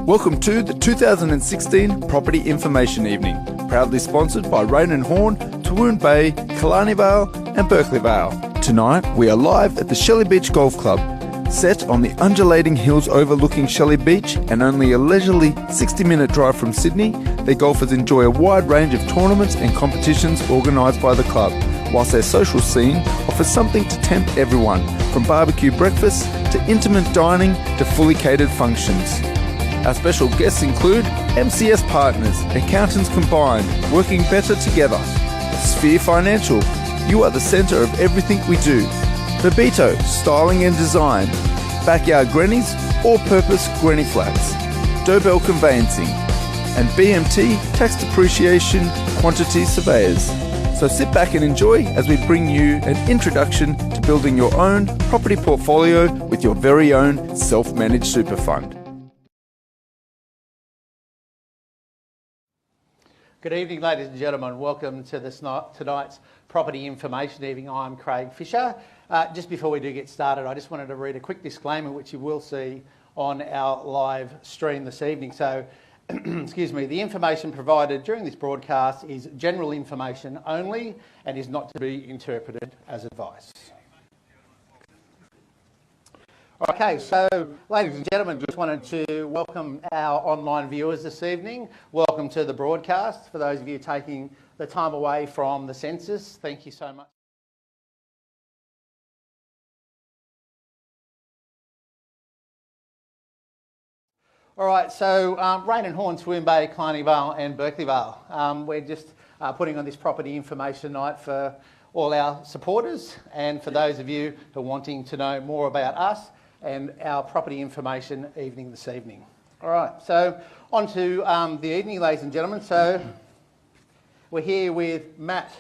Welcome to the 2016 Property Information Evening, proudly sponsored by Rain & Horn, Tawoon Bay, Killarney Vale and Berkeley Vale. Tonight we are live at the Shelley Beach Golf Club. Set on the undulating hills overlooking Shelley Beach and only a leisurely 60-minute drive from Sydney, their golfers enjoy a wide range of tournaments and competitions organised by the club, whilst their social scene offers something to tempt everyone, from barbecue breakfasts to intimate dining to fully catered functions. Our special guests include MCS Partners, accountants combined, working better together. Sphere Financial, you are the centre of everything we do. Babito, styling and design. Backyard Grannies, all-purpose granny flats. Dobell Conveyancing. And BMT, tax depreciation quantity surveyors. So sit back and enjoy as we bring you an introduction to building your own property portfolio with your very own self-managed super fund. Good evening, ladies and gentlemen. Welcome to tonight's Property Information Evening. I'm Craig Fisher. Just before we do get started, I just wanted to read a quick disclaimer, which you will see on our live stream this evening. So, excuse me, the information provided during this broadcast is general information only and is not to be interpreted as advice. Okay, so ladies and gentlemen, just wanted to welcome our online viewers this evening. Welcome to the broadcast. For those of you taking the time away from the census, thank you so much. All right, so Rain and Horn, Tawoon Bay, Killarney Vale and Berkeley Vale. We're just putting on this property information night for all our supporters and for those of you who are wanting to know more about us and our property information evening this evening. All right, so on to the evening, ladies and gentlemen. So we're here with Matt.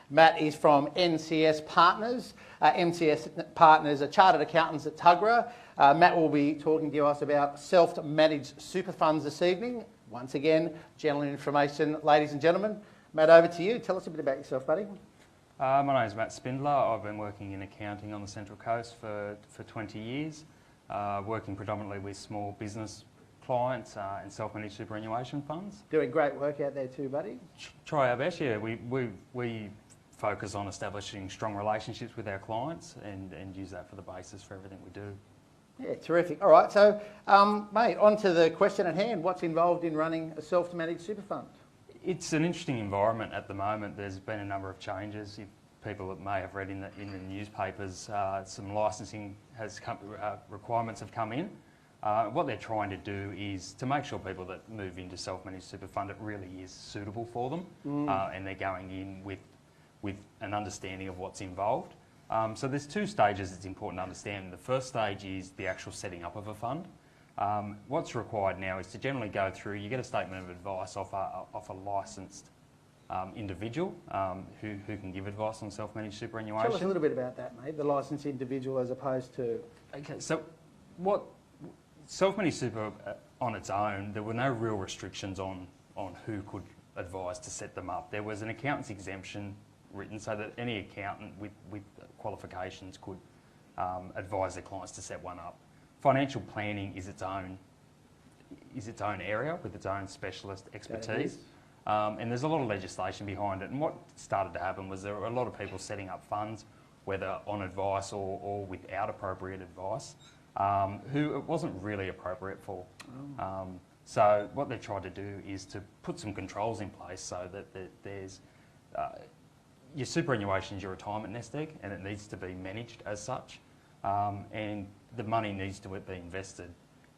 Matt is from MCS Partners. MCS Partners are chartered accountants at Tuggerah. Matt will be talking to us about self-managed super funds this evening. Once again, general information, ladies and gentlemen. Matt, over to you. Tell us a bit about yourself, buddy. My name is Matt Spindler. I've been working in accounting on the Central Coast for 20 years, working predominantly with small business clients and self-managed superannuation funds. Doing great work out there too, buddy. Try our best, yeah. We focus on establishing strong relationships with our clients and use that for the basis for everything we do. Yeah, terrific. All right, so mate, on to the question at hand. What's involved in running a self-managed super fund? It's an interesting environment at the moment. There's been a number of changes. People that may have read in the newspapers, some licensing requirements have come in. What they're trying to do is to make sure people that move into self-managed super fund, it really is suitable for them, and they're going in with an understanding of what's involved. So there's two stages it's important to understand. The first stage is the actual setting up of a fund. What's required now is to generally go through, you get a statement of advice off a licensed individual who can give advice on self-managed superannuation. Tell us a little bit about that, mate, the licensed individual as opposed to... Okay, so what self-managed super on its own, there were no real restrictions on who could advise to set them up. There was an accountant's exemption written so that any accountant with qualifications could advise their clients to set one up. Financial planning is its own area with its own specialist expertise. And there's a lot of legislation behind it. And what started to happen was there were a lot of people setting up funds, whether on advice or without appropriate advice, who it wasn't really appropriate for. So what they've tried to do is to put some controls in place so that there's... your superannuation is your retirement nest egg and it needs to be managed as such, and the money needs to be invested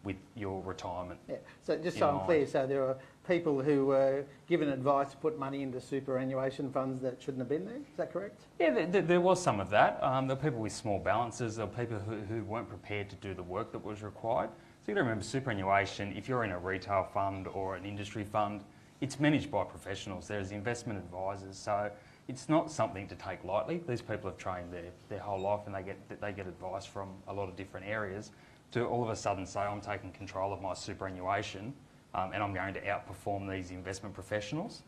with your retirement. Yeah. So just so I'm clear, so there are people who were given advice to put money into superannuation funds that shouldn't have been there, is that correct? Yeah, there was some of that. There were people with small balances, there were people who weren't prepared to do the work that was required. So you've got to remember superannuation, if you're in a retail fund or an industry fund, it's managed by professionals. There's investment advisors, so it's not something to take lightly. These people have trained their whole life and they get advice from a lot of different areas. To all of a sudden say, I'm taking control of my superannuation and I'm going to outperform these investment professionals.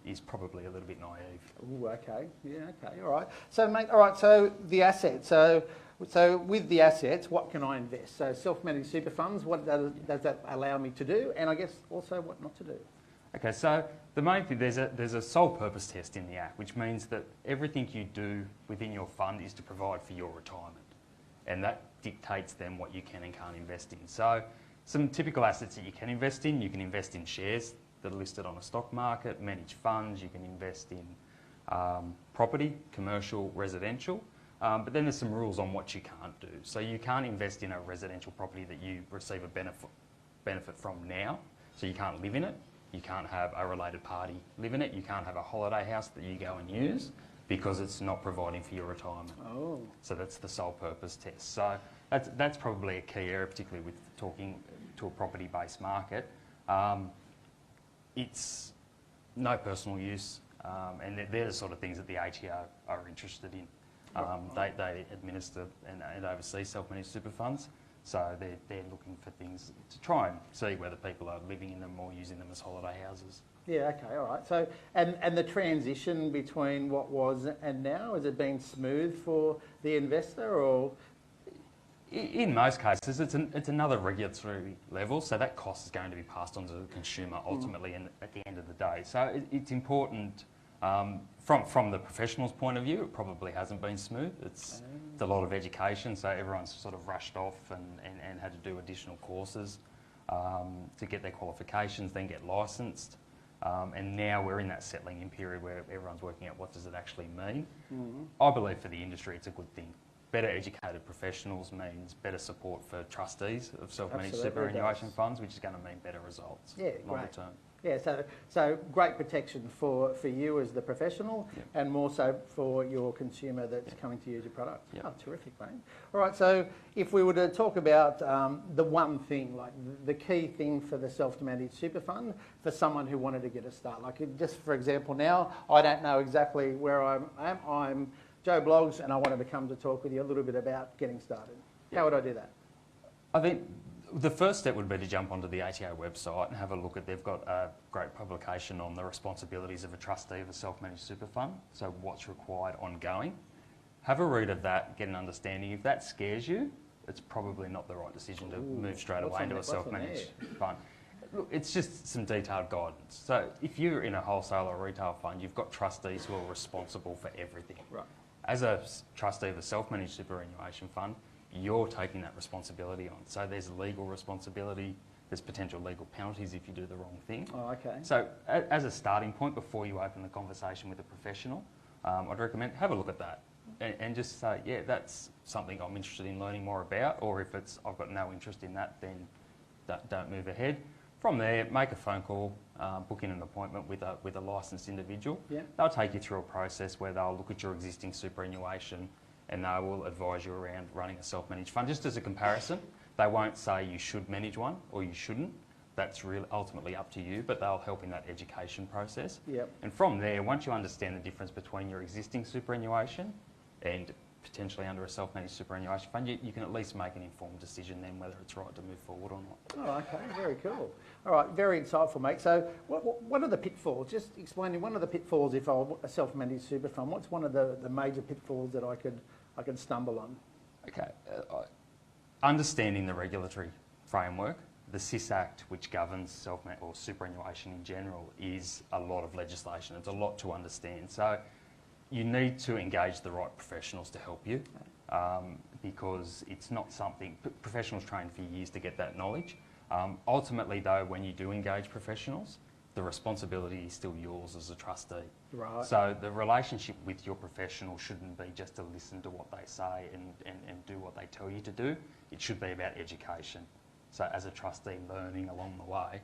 is probably a little bit naive. Ooh, okay. Yeah, okay. All right. So, mate, all right. So, the assets. So with the assets, what can I invest? So, self-managed super funds, what does that allow me to do? And I guess also what not to do? Okay, so the main thing, there's a sole purpose test in the Act, which means that everything you do within your fund is to provide for your retirement. And that dictates then what you can and can't invest in. So some typical assets that you can invest in shares that are listed on a stock market, managed funds, you can invest in property, commercial, residential. But then there's some rules on what you can't do. So you can't invest in a residential property that you receive a benefit from now. So you can't live in it. You can't have a related party live in it. You can't have a holiday house that you go and use because it's not providing for your retirement. Oh. So that's the sole purpose test. So that's probably a key area, particularly with talking to a property-based market. It's no personal use, and they're the sort of things that the ATO are interested in. They administer and oversee self-managed super funds, so they're looking for things to try and see whether people are living in them or using them as holiday houses. Yeah, okay, all right. So, and the transition between what was and now, has it been smooth for the investor, or? In most cases, it's another regulatory level, so that cost is going to be passed on to the consumer ultimately and at the end of the day. So it's important from the professional's point of view. It probably hasn't been smooth. It's a lot of education, so everyone's sort of rushed off and had to do additional courses to get their qualifications, then get licensed. And now we're in that settling in period where everyone's working out what does it actually mean. I believe for the industry it's a good thing. Better educated professionals means better support for trustees of self-managed superannuation funds, which is going to mean better results longer term. Yeah, so great protection for you as the professional, and more so for your consumer that's coming to use your product. Yep. Oh, terrific, mate. All right, so if we were to talk about the one thing, like the key thing for the self-managed super fund for someone who wanted to get a start, like just for example now, I don't know exactly where I am. I'm Joe Bloggs, and I wanted to come to talk with you a little bit about getting started. How would I do that? I think the first step would be to jump onto the ATO website and have a look at, they've got a great publication on the responsibilities of a trustee of a self-managed super fund, so what's required ongoing. Have a read of that, get an understanding. If that scares you, it's probably not the right decision to move straight away into a self-managed fund. Look, it's just some detailed guidance. So if you're in a wholesale or retail fund, you've got trustees who are responsible for everything. Right. As a trustee of a self-managed superannuation fund, you're taking that responsibility on. So there's legal responsibility, there's potential legal penalties if you do the wrong thing. Oh, okay. So as a starting point, before you open the conversation with a professional, I'd recommend have a look at that and just say, yeah, that's something I'm interested in learning more about, or if it's I've got no interest in that, then don't move ahead. From there, make a phone call, book in an appointment with a licensed individual. Yeah. They'll take you through a process where they'll look at your existing superannuation and they will advise you around running a self-managed fund. Just as a comparison, they won't say you should manage one or you shouldn't. That's really ultimately up to you, but they'll help in that education process. Yep. And from there, once you understand the difference between your existing superannuation and potentially under a self-managed superannuation fund, you can at least make an informed decision then whether it's right to move forward or not. Oh, okay, very cool. All right, very insightful, mate. So what are the pitfalls? Just explain to me, one of the pitfalls if I'm a self-managed super fund, what's one of the major pitfalls that I could stumble on? Okay, understanding the regulatory framework, the SIS Act, which governs self-managed or superannuation in general, is a lot of legislation. It's a lot to understand. So you need to engage the right professionals to help you, because it's not something, professionals train for years to get that knowledge. Ultimately though, when you do engage professionals, the responsibility is still yours as a trustee. Right. So the relationship with your professional shouldn't be just to listen to what they say and do what they tell you to do. It should be about education. So as a trustee, learning along the way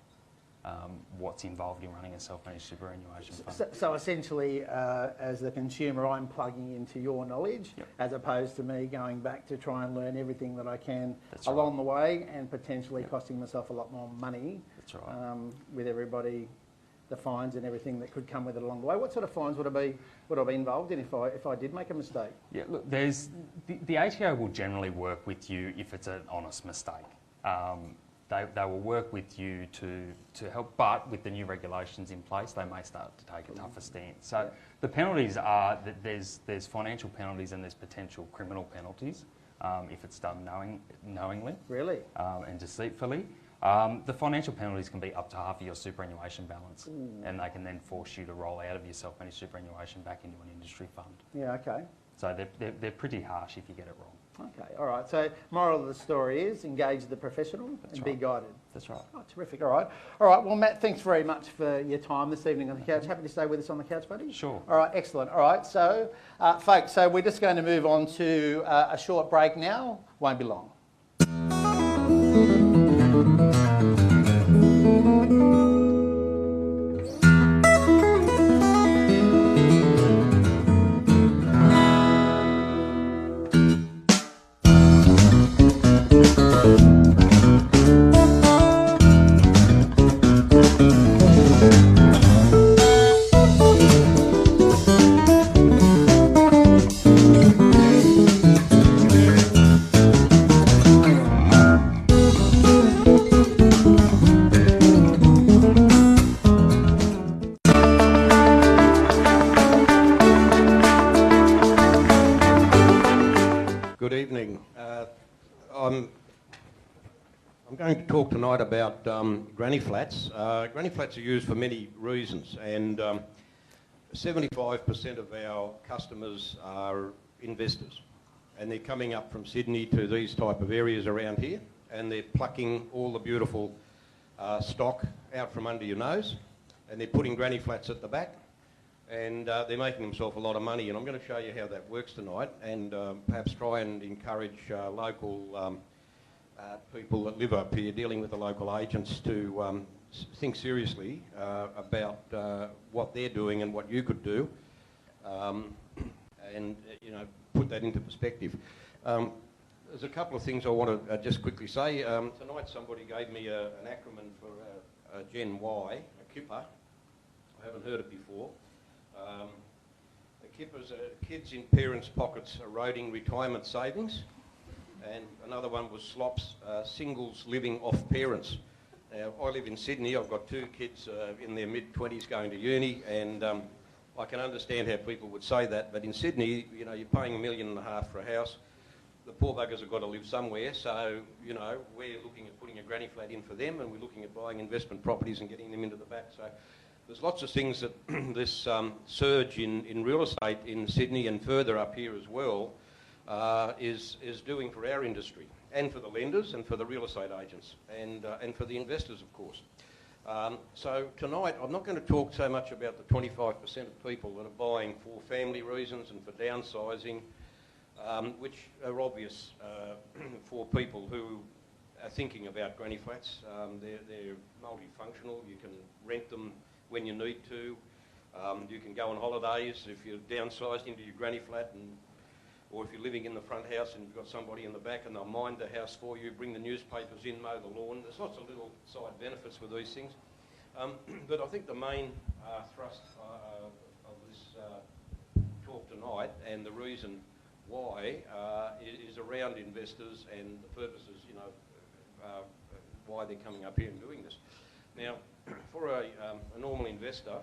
what's involved in running a self-managed superannuation fund. So essentially, as the consumer, I'm plugging into your knowledge, as opposed to me going back to try and learn everything that I can along the way, and potentially costing myself a lot more money. That's right. With everybody, the fines and everything that could come with it along the way. What sort of fines would I be involved in if I did make a mistake? Yeah, look, there's the ATO will generally work with you if it's an honest mistake. they will work with you to help, but with the new regulations in place, they may start to take a tougher stance. So the penalties are that there's financial penalties and there's potential criminal penalties if it's done knowingly. Really? And deceitfully. The financial penalties can be up to half of your superannuation balance, and they can then force you to roll out of your self-managed superannuation back into an industry fund. Yeah, okay. So they're pretty harsh if you get it wrong. Okay, all right. So moral of the story is engage the professional and be guided. That's right. Oh, terrific. All right. All right. Well, Matt, thanks very much for your time this evening on the couch. Happy to stay with us on the couch, buddy? Sure. All right. Excellent. All right. So, folks, so we're just going to move on to a short break now. Won't be long. Good evening. I'm going to talk tonight about granny flats. Granny flats are used for many reasons, and 75% of our customers are investors, and they're coming up from Sydney to these type of areas around here, and they're plucking all the beautiful stock out from under your nose, and they're putting granny flats at the back, and they're making themselves a lot of money. And I'm going to show you how that works tonight, and perhaps try and encourage local people that live up here dealing with the local agents to think seriously about what they're doing and what you could do, and put that into perspective. There's a couple of things I want to just quickly say. Tonight somebody gave me an acronym for Gen Y, a KIPPA. I haven't heard it before. A KIPPA is kids in parents' pockets eroding retirement savings, and another one was SLOPS, singles living off parents. Now, I live in Sydney. I've got two kids in their mid-20s going to uni, and I can understand how people would say that, but in Sydney, you're paying $1.5 million for a house. The poor buggers have got to live somewhere, so, we're looking at putting a granny flat in for them, and we're looking at buying investment properties and getting them into the back. So there's lots of things that this surge in real estate in Sydney and further up here as well is doing for our industry, and for the lenders and for the real estate agents, and for the investors, of course. So tonight I'm not going to talk so much about the 25% of people that are buying for family reasons and for downsizing, which are obvious for people who are thinking about granny flats. They're multifunctional. You can rent them when you need to. You can go on holidays if you're downsized into your granny flat, or if you're living in the front house and you've got somebody in the back and they'll mind the house for you, bring the newspapers in, mow the lawn. There's lots of little side benefits with these things. But I think the main thrust of this talk tonight, and the reason why, is around investors and the purposes, why they're coming up here and doing this. Now, for a normal investor,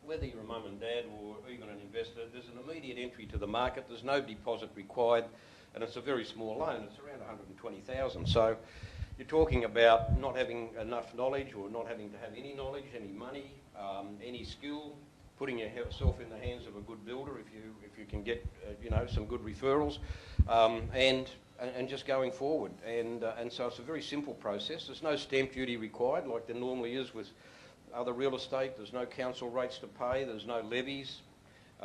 whether you're a mum and dad or even an investor, there's an immediate entry to the market. There's no deposit required, and it's a very small loan. It's around $120,000. So you're talking about not having enough knowledge, or not having to have any knowledge, any money, any skill, putting yourself in the hands of a good builder if you can get some good referrals, and just going forward. And so it's a very simple process. There's no stamp duty required like there normally is with other real estate. There's no council rates to pay. There's no levies.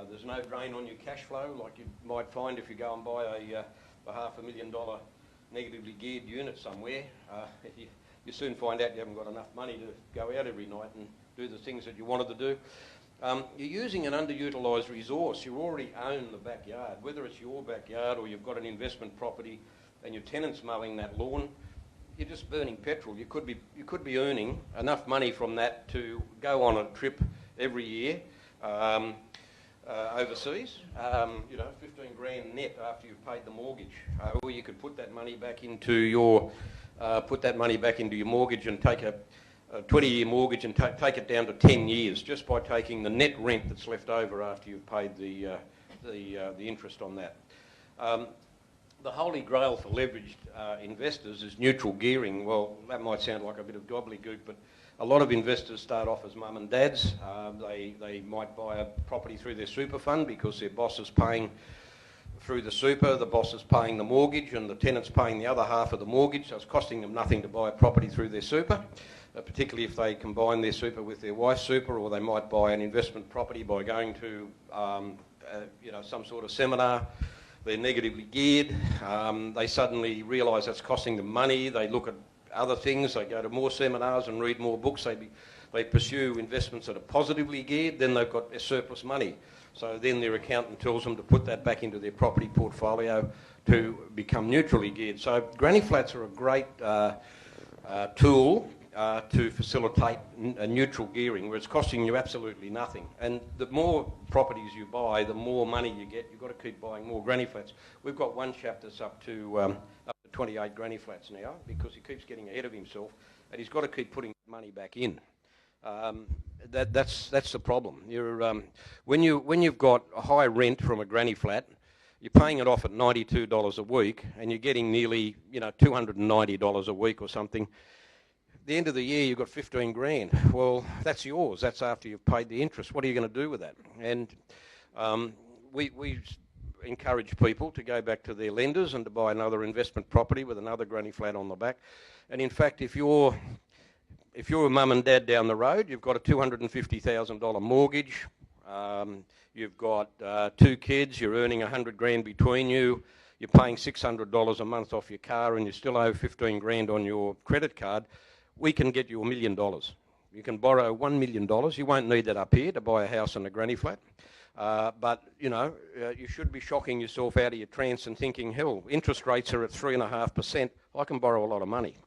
There's no drain on your cash flow like you might find if you go and buy a $500,000 negatively geared unit somewhere. You soon find out you haven't got enough money to go out every night and do the things that you wanted to do. You're using an underutilised resource. You already own the backyard, whether it's your backyard or you've got an investment property and your tenant's mowing that lawn. You're just burning petrol. You could be earning enough money from that to go on a trip every year overseas. 15 grand net after you've paid the mortgage, or you could put that money back into your put that money back into your mortgage and take a 20-year mortgage and take it down to 10 years just by taking the net rent that's left over after you've paid the interest on that. The holy grail for leveraged investors is neutral gearing. Well, that might sound like a bit of gobbledygook, but a lot of investors start off as mum and dads. They might buy a property through their super fund because their boss is paying through the super, the boss is paying the mortgage and the tenant's paying the other half of the mortgage, so it's costing them nothing to buy a property through their super, particularly if they combine their super with their wife's super, or they might buy an investment property by going to some sort of seminar. They're negatively geared. They suddenly realise that's costing them money. They look at other things. They go to more seminars and read more books. They pursue investments that are positively geared. Then they've got a surplus money. So then their accountant tells them to put that back into their property portfolio to become neutrally geared. So granny flats are a great tool to facilitate a neutral gearing where it's costing you absolutely nothing. And the more properties you buy, the more money you get. You've got to keep buying more granny flats. We've got one chap that's up to 28 granny flats now because he keeps getting ahead of himself and he's got to keep putting money back in. That's the problem. When you've got a high rent from a granny flat, you're paying it off at $92 a week and you're getting nearly $290 a week or something. The end of the year you've got 15 grand. Well, that's yours. That's after you've paid the interest. What are you going to do with that? And we encourage people to go back to their lenders and to buy another investment property with another granny flat on the back. And in fact, if you're a mum and dad down the road, you've got a $250,000 mortgage, you've got 2 kids, you're earning 100 grand between you, you're paying $600 a month off your car and you still owe 15 grand on your credit card, we can get you $1 million. You can borrow $1 million. You won't need that up here to buy a house and a granny flat. But, you should be shocking yourself out of your trance and thinking, hell, interest rates are at 3.5%. I can borrow a lot of money.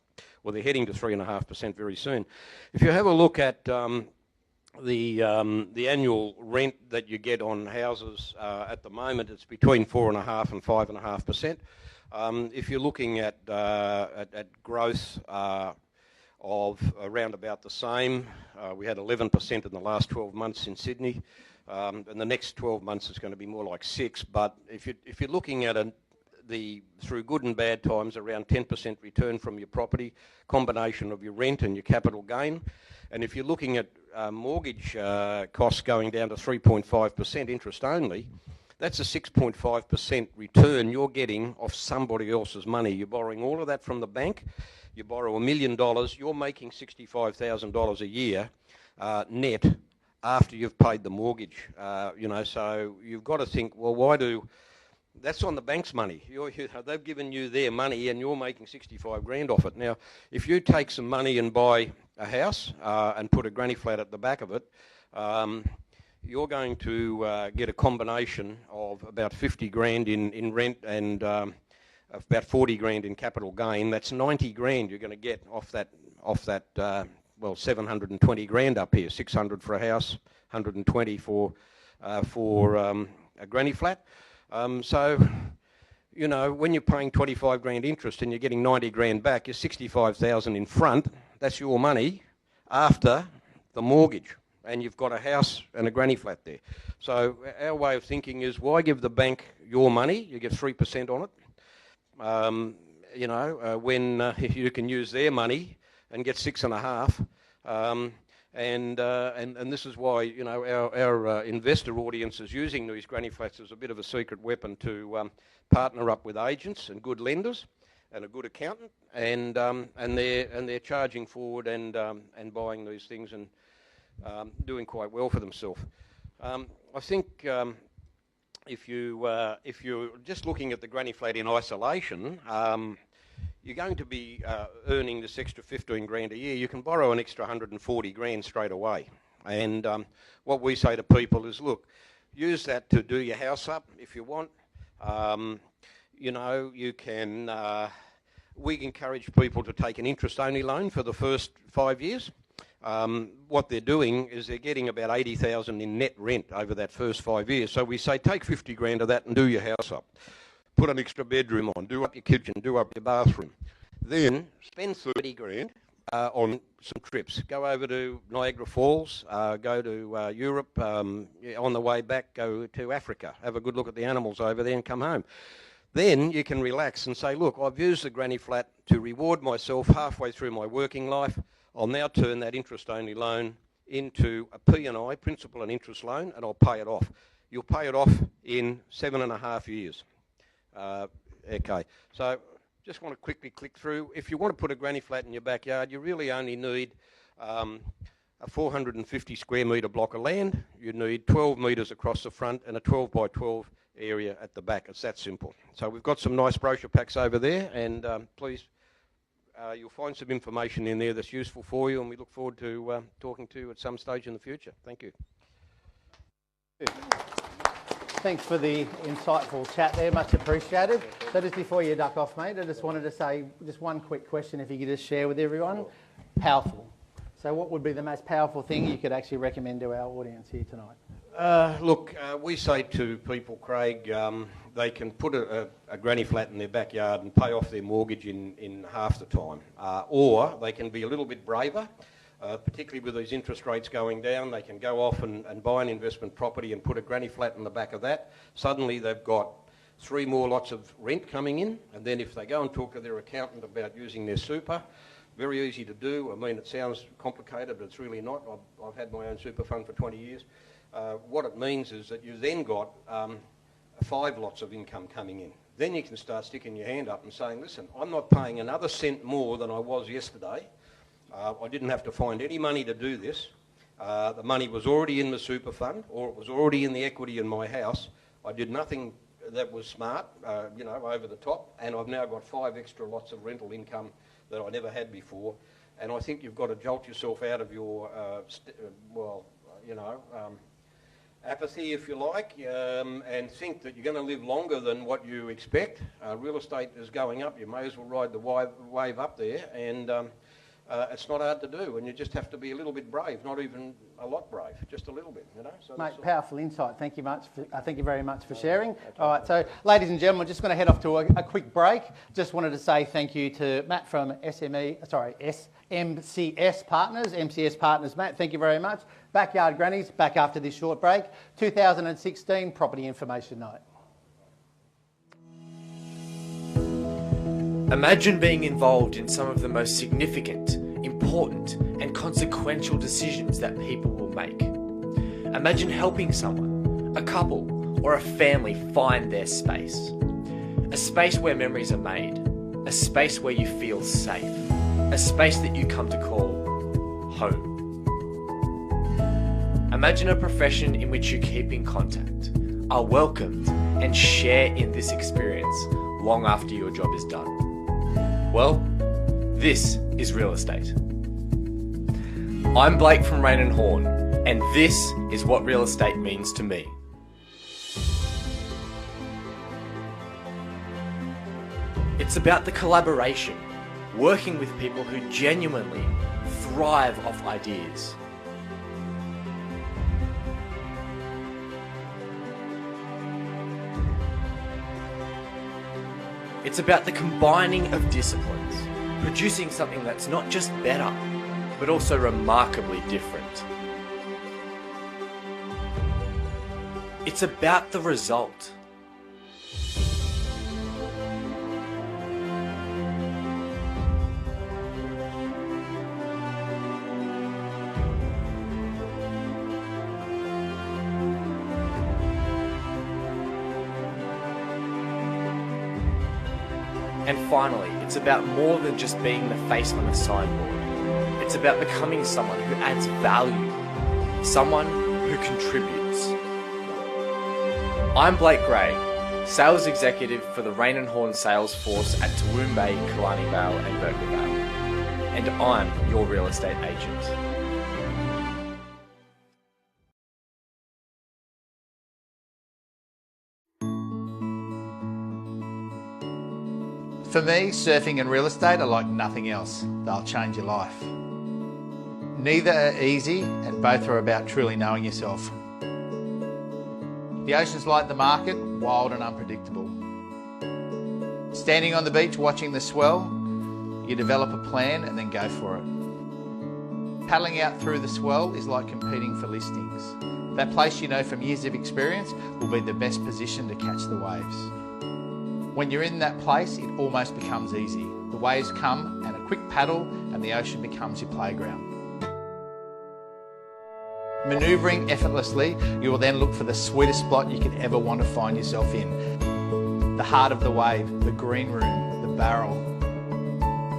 Well, they're heading to 3.5% very soon. If you have a look at the annual rent that you get on houses at the moment, it's between 4.5% and 5.5%. If you're looking at growth of around about the same, we had 11% in the last 12 months in Sydney, and the next 12 months is going to be more like 6%. But if you're looking at through good and bad times, around 10% return from your property, combination of your rent and your capital gain. And if you're looking at mortgage costs going down to 3.5% interest only, that's a 6.5% return you're getting off somebody else's money. You're borrowing all of that from the bank. You borrow $1 million, you're making $65,000 a year net after you've paid the mortgage. So you've got to think, well, that's on the bank's money. They've given you their money and you're making 65 grand off it. Now, if you take some money and buy a house and put a granny flat at the back of it, you're going to get a combination of about 50 grand in rent and about 40 grand in capital gain. That's 90 grand you're going to get off that 720 grand up here, 600 for a house, 120 for a granny flat. So, when you're paying 25 grand interest and you're getting 90 grand back, you're 65,000 in front. That's your money after the mortgage. And you've got a house and a granny flat there. So our way of thinking is, why give the bank your money? You get 3% on it. When you can use their money and get 6.5%. And this is why our investor audience is using these granny flats as a bit of a secret weapon to partner up with agents and good lenders and a good accountant, and they're charging forward and buying these things and doing quite well for themselves. I think if you're just looking at the granny flat in isolation, you're going to be earning this extra 15 grand a year. You can borrow an extra 140 grand straight away. And what we say to people is, look, use that to do your house up if you want. You can. We encourage people to take an interest-only loan for the first 5 years. What they're doing is they're getting about 80,000 in net rent over that first 5 years. So we say take 50 grand of that and do your house up. Put an extra bedroom on, do up your kitchen, do up your bathroom. Then spend 30 grand on some trips. Go over to Niagara Falls, go to Europe, on the way back go to Africa, have a good look at the animals over there and come home. Then you can relax and say, look, I've used the granny flat to reward myself halfway through my working life. I'll now turn that interest-only loan into a P&I, principal and interest loan, and I'll pay it off. You'll pay it off in 7.5 years. Okay, so just want to quickly click through. If you want to put a granny flat in your backyard, you really only need a 450 square metre block of land. You need 12 metres across the front and a 12 by 12 area at the back. It's that simple. So we've got some nice brochure packs over there, and please, you'll find some information in there that's useful for you, and we look forward to talking to you at some stage in the future. Thank you. Thanks for the insightful chat there, much appreciated. So just before you duck off, mate, I just wanted to say just one quick question, if you could just share with everyone. Powerful. So what would be the most powerful thing you could actually recommend to our audience here tonight? Look, we say to people, Craig, they can put a granny flat in their backyard and pay off their mortgage in half the time. Or they can be a little bit braver, particularly with these interest rates going down. They can go off and buy an investment property and put a granny flat in the back of that. Suddenly they've got 3 more lots of rent coming in, and then if they go and talk to their accountant about using their super, very easy to do. I mean, it sounds complicated, but it's really not. I've had my own super fund for 20 years. What it means is that you've then got 5 lots of income coming in. Then you can start sticking your hand up and saying, listen, I'm not paying another cent more than I was yesterday. I didn't have to find any money to do this. The money was already in the super fund, or it was already in the equity in my house. I did nothing that was smart, over the top, and I've now got 5 extra lots of rental income that I never had before. And I think you've got to jolt yourself out of your, apathy, if you like, and think that you're going to live longer than what you expect. Real estate is going up. You may as well ride the wave up there, and it's not hard to do, and you just have to be a little bit brave, not even a lot brave, just a little bit, So mate, powerful insight. Thank you much. Thank you very much for sharing. All right, so ladies and gentlemen, we're just going to head off to a quick break. Just wanted to say thank you to Matt from MCS Partners. Matt, thank you very much. Backyard Grannies, back after this short break. 2016 Property Information Night. Imagine being involved in some of the most significant, important, and consequential decisions that people will make. Imagine helping someone, a couple, or a family find their space. A space where memories are made. A space where you feel safe. A space that you come to call home. Imagine a profession in which you keep in contact, are welcomed, and share in this experience long after your job is done. Well, this is real estate. I'm Blake from Rain and Horn, and this is what real estate means to me. It's about the collaboration, working with people who genuinely thrive off ideas. It's about the combining of disciplines, producing something that's not just better, but also remarkably different. It's about the result. And finally, it's about more than just being the face on a signboard. It's about becoming someone who adds value, someone who contributes. I'm Blake Gray, Sales Executive for the Rain and Horn sales force at Toowoomba, Killarney Vale and Berkeley Vale. And I'm your real estate agent. For me, surfing and real estate are like nothing else. They'll change your life. Neither are easy, and both are about truly knowing yourself. The ocean's like the market, wild and unpredictable. Standing on the beach watching the swell, You develop a plan and then go for it. Paddling out through the swell is like competing for listings. That place you know from years of experience will be the best position to catch the waves. When you're in that place, it almost becomes easy. The waves come and a quick paddle and the ocean becomes your playground. Manoeuvring effortlessly, you will then look for the sweetest spot you could ever want to find yourself in. The heart of the wave, the green room, the barrel.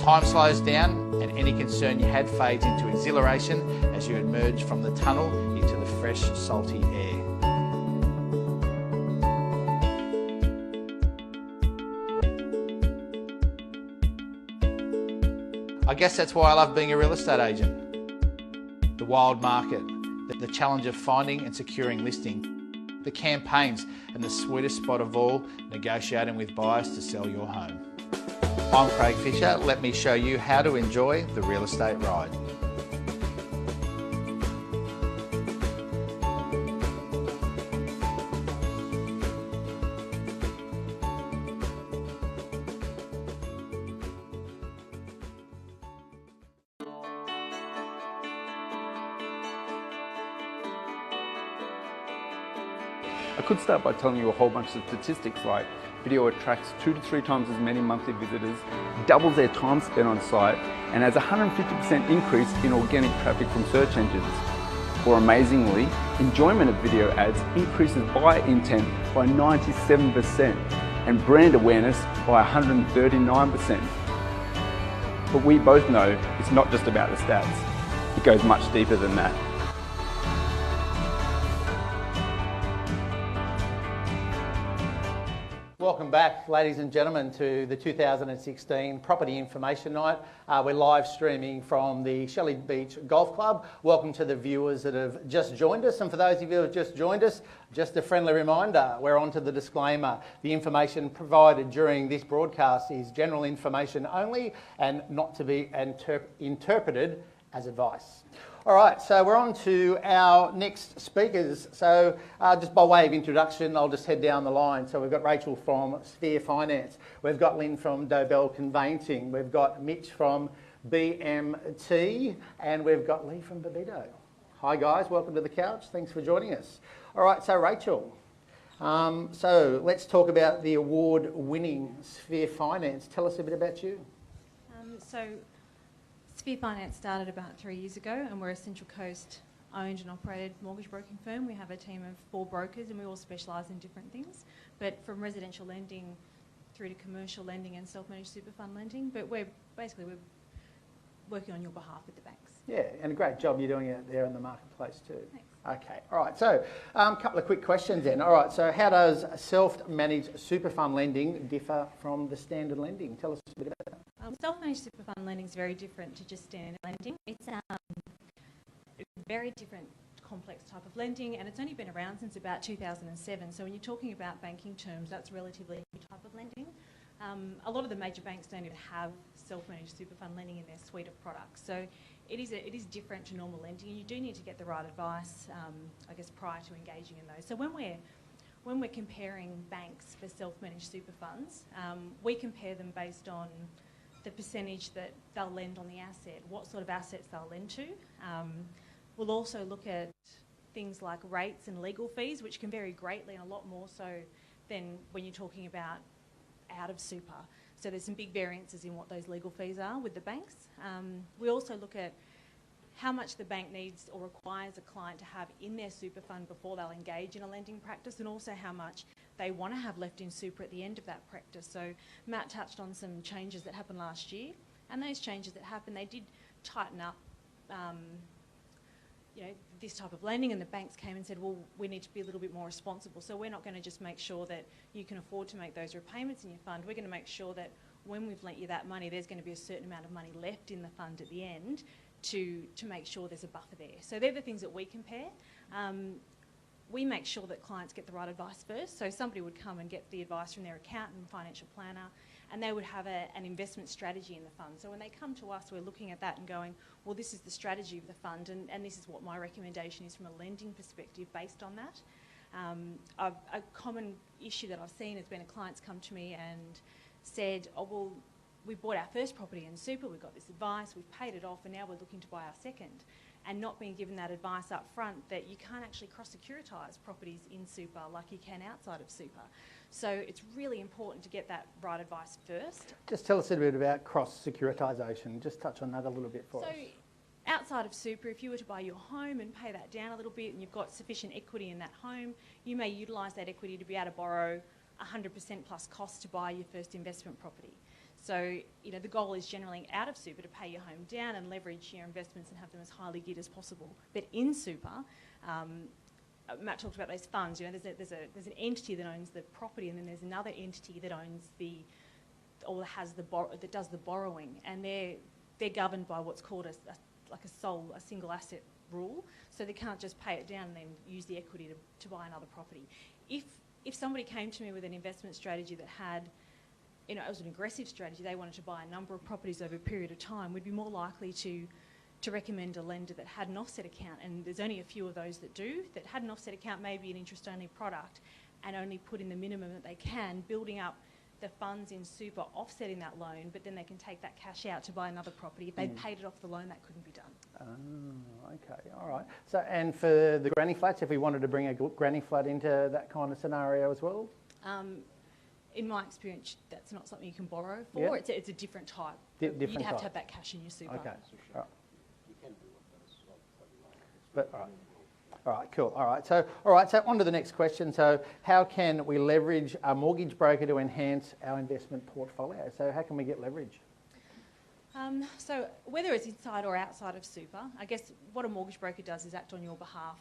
Time slows down and any concern you had fades into exhilaration as you emerge from the tunnel into the fresh, salty air. I guess that's why I love being a real estate agent. The wild market, the challenge of finding and securing listing, the campaigns and the sweetest spot of all, negotiating with buyers to sell your home. I'm Craig Fisher. Let me show you how to enjoy the real estate ride. I could start by telling you a whole bunch of statistics like video attracts 2 to 3 times as many monthly visitors, doubles their time spent on site, and has a 150% increase in organic traffic from search engines. Or amazingly, enjoyment of video ads increases buyer intent by 97% and brand awareness by 139%. But we both know it's not just about the stats. It goes much deeper than that. Welcome back, ladies and gentlemen, to the 2016 Property Information Night. We're live streaming from the Shelley Beach Golf Club. Welcome to the viewers that have just joined us, and for those of you who have just joined us, just a friendly reminder, we're on to the disclaimer. The information provided during this broadcast is general information only and not to be interpreted as advice. All right, so we're on to our next speakers. So just by way of introduction, I'll just head down the line. So we've got Rachel from Sphere Finance. We've got Lynn from Dobell Conveyancing. We've got Mitch from BMT. And we've got Lee from Babito. Hi guys, welcome to the couch. Thanks for joining us. All right, so Rachel, so let's talk about the award-winning Sphere Finance. Tell us a bit about you. Sphere Finance started about 3 years ago, and we're a Central Coast owned and operated mortgage broking firm. We have a team of 4 brokers and we all specialise in different things, but from residential lending through to commercial lending and self-managed super fund lending, but we're working on your behalf with the banks. Yeah, and a great job you're doing out there in the marketplace too. Thanks. Okay, all right, so a couple of quick questions then. All right, so how does self-managed super fund lending differ from the standard lending? Tell us a bit about that. Self-managed super fund lending is very different to just standard lending. It's a very different, complex type of lending, and it's only been around since about 2007. So when you're talking about banking terms, that's relatively new type of lending. A lot of the major banks don't even have self-managed super fund lending in their suite of products. So it is different to normal lending, and you do need to get the right advice, I guess, prior to engaging in those. So when we're comparing banks for self-managed super funds, we compare them based on the percentage that they'll lend on the asset, what sort of assets they'll lend to. We'll also look at things like rates and legal fees, which can vary greatly and a lot more so than when you're talking about out of super. So there's some big variances in what those legal fees are with the banks. We also look at how much the bank needs or requires a client to have in their super fund before they'll engage in a lending practice, and also how much they want to have left in super at the end of that practice. So Matt touched on some changes that happened last year, and those changes that happened, they did tighten up this type of lending, and the banks came and said, well, we need to be a little bit more responsible. So we're not going to just make sure that you can afford to make those repayments in your fund. We're going to make sure that when we've lent you that money, there's going to be a certain amount of money left in the fund at the end to make sure there's a buffer there. So they're the things that we compare. We make sure that clients get the right advice first. So somebody would come and get the advice from their accountant, financial planner, and they would have an investment strategy in the fund. So when they come to us, we're looking at that and going, well, this is the strategy of the fund, and this is what my recommendation is from a lending perspective based on that. A common issue that I've seen has been a client's come to me and said, oh, well, we bought our first property in super, we got this advice, we've paid it off, and now we're looking to buy our second. And not being given that advice up front that you can't actually cross-securitise properties in super like you can outside of super. So it's really important to get that right advice first. Just tell us a little bit about cross-securitisation. Just touch on that a little bit for us. So outside of super, if you were to buy your home and pay that down a little bit and you've got sufficient equity in that home, you may utilise that equity to be able to borrow 100% plus cost to buy your first investment property. So, you know, the goal is generally out of super to pay your home down and leverage your investments and have them as highly geared as possible. But in super, Matt talked about those funds. You know, there's an entity that owns the property, and then there's another entity that owns that does the borrowing, and they're governed by what's called a single asset rule. So they can't just pay it down and then use the equity to buy another property. If somebody came to me with an investment strategy that had, you know, it was an aggressive strategy, they wanted to buy a number of properties over a period of time, we'd be more likely to recommend a lender that had an offset account, and there's only a few of those that do. That had an offset account, maybe an interest-only product, and only put in the minimum that they can, building up the funds in super, offsetting that loan, but then they can take that cash out to buy another property. If they'd paid it off the loan, that couldn't be done. Oh, okay, all right. So, and for the granny flats, if we wanted to bring a granny flat into that kind of scenario as well? In my experience, that's not something you can borrow for. Yeah. It's a different type. Different You'd have type. to have that cash in your super. Okay, all right. But, all right, cool. All right, so on to the next question. So how can we leverage a mortgage broker to enhance our investment portfolio? So how can we get leverage? So whether it's inside or outside of super, I guess what a mortgage broker does is act on your behalf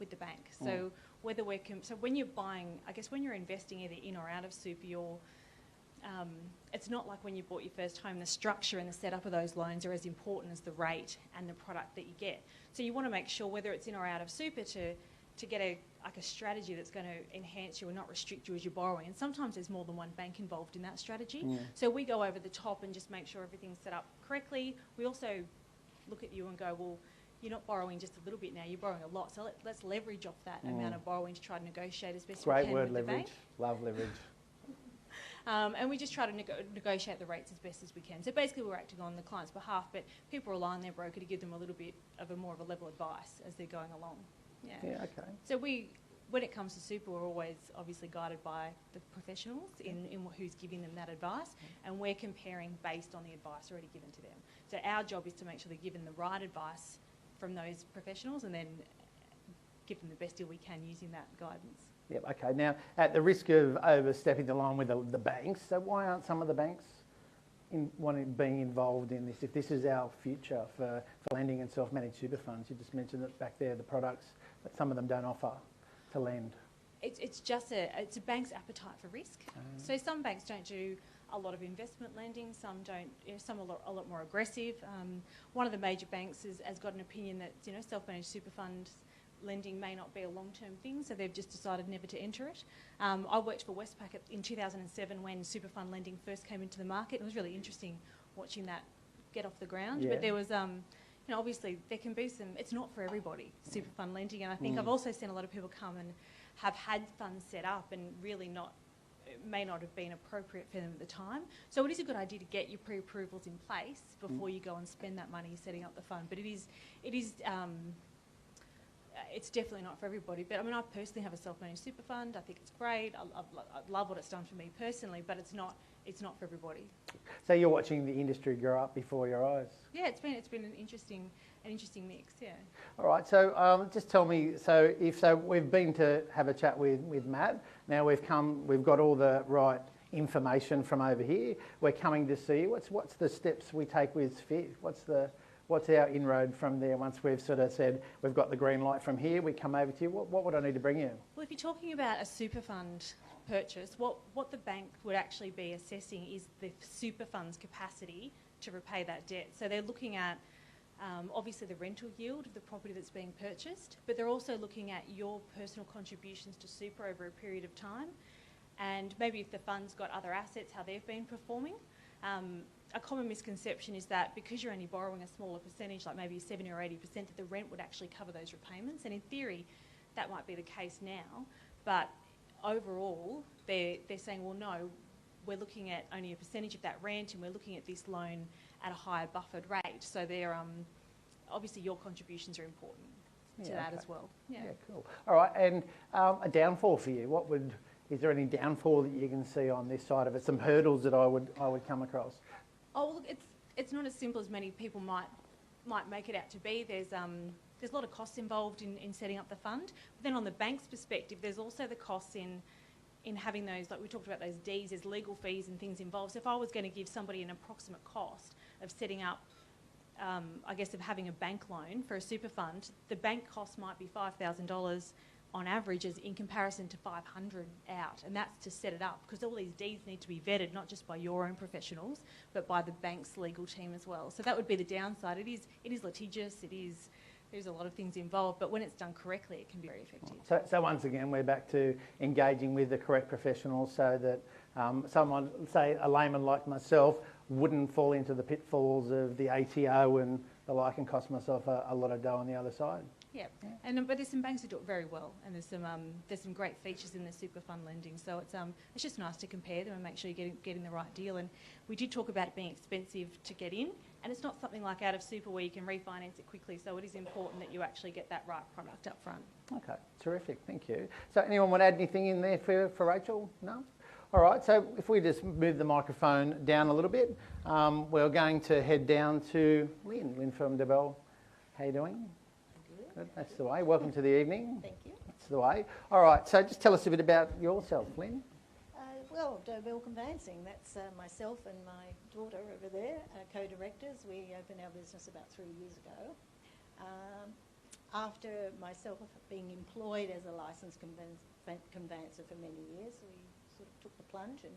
with the bank. So whether so when you're buying, I guess when you're investing either in or out of super, it's not like when you bought your first home. The structure and the setup of those loans are as important as the rate and the product that you get. So you want to make sure whether it's in or out of super to get a strategy that's going to enhance you and not restrict you as you're borrowing. And sometimes there's more than one bank involved in that strategy. So we go over the top and just make sure everything's set up correctly. We also look at you and go, well, you're not borrowing just a little bit now, you're borrowing a lot. So let's leverage off that amount of borrowing to try to negotiate as best we can with the bank. Love leverage. And we just try to negotiate the rates as best as we can. So basically we're acting on the client's behalf, but people rely on their broker to give them a little bit of more of a level advice as they're going along. Yeah, okay. So when it comes to super, we're always obviously guided by the professionals in who's giving them that advice, and we're comparing based on the advice already given to them. So our job is to make sure they're given the right advice from those professionals and then give them the best deal we can using that guidance. Yep, okay. Now, at the risk of overstepping the line with the banks, so why aren't some of the banks being involved in this? If this is our future for lending and self-managed super funds, you just mentioned that back there, the products that some of them don't offer to lend. It's a bank's appetite for risk. So some banks don't do a lot of investment lending, some don't. You know, some are a lot more aggressive. One of the major banks has got an opinion that self-managed super funds lending may not be a long-term thing, so they've just decided never to enter it. I worked for Westpac in 2007 when super fund lending first came into the market. It was really interesting watching that get off the ground. But there was, obviously there can be some. It's not for everybody, super fund lending, and I think I've also seen a lot of people come and have had funds set up and really may not have been appropriate for them at the time. So it is a good idea to get your pre-approvals in place before you go and spend that money setting up the fund. But it's definitely not for everybody. But I mean, I personally have a self-managed super fund. I think it's great. I love what it's done for me personally, but it's not for everybody. So you're watching the industry grow up before your eyes. Yeah, it's been an interesting mix. Yeah. All right. So just tell me. So we've been to have a chat with Matt. Now we've got all the right information from over here. We're coming to see you. What's the steps we take with FIT? What's our inroad from there once we've sort of said we've got the green light from here, we come over to you? What would I need to bring you? Well, if you're talking about a super fund purchase, what the bank would actually be assessing is the super fund's capacity to repay that debt. So they're looking at obviously the rental yield of the property that's being purchased, but they're also looking at your personal contributions to super over a period of time, and maybe if the fund's got other assets, how they've been performing. A common misconception is that because you're only borrowing a smaller percentage, like maybe 70 or 80%, that the rent would actually cover those repayments. And in theory, that might be the case now. But overall, they're saying, well, no, we're looking at only a percentage of that rent, and we're looking at this loan at a higher buffered rate. So they're obviously your contributions are important to that as well. Yeah, cool. All right, and a downfall for you. Is there any downfall that you can see on this side of it? Some hurdles that I would come across? Oh, look, it's not as simple as many people might make it out to be. There's a lot of costs involved in setting up the fund. But then on the bank's perspective, there's also the costs in having those, like we talked about those Ds, there's legal fees and things involved. So if I was going to give somebody an approximate cost of setting up, I guess of having a bank loan for a super fund, the bank cost might be $5,000 on average as in comparison to $500 out, and that's to set it up because all these deeds need to be vetted not just by your own professionals but by the bank's legal team as well. So that would be the downside. It is litigious, there's a lot of things involved, but when it's done correctly it can be very effective. So once again we're back to engaging with the correct professionals so that someone, say a layman like myself, wouldn't fall into the pitfalls of the ATO and the like and cost myself a lot of dough on the other side. Yeah, but there's some banks that do it very well, and there's some great features in the super fund lending. So it's just nice to compare them and make sure you're getting the right deal. And we did talk about it being expensive to get in, and it's not something like out of super where you can refinance it quickly. So it is important that you actually get that right product up front. Okay, terrific, thank you. So anyone want to add anything in there for Rachel? No? All right, so if we just move the microphone down a little bit, we're going to head down to Lynn. Lynn from DeBell. How you doing? Good, that's the way. Welcome to the evening. Thank you. That's the way. All right, so just tell us a bit about yourself, Lynn. Well, Dobell Conveyancing, that's myself and my daughter over there, co-directors. We opened our business about 3 years ago. After myself being employed as a licensed conveyancer for many years, we sort of took the plunge and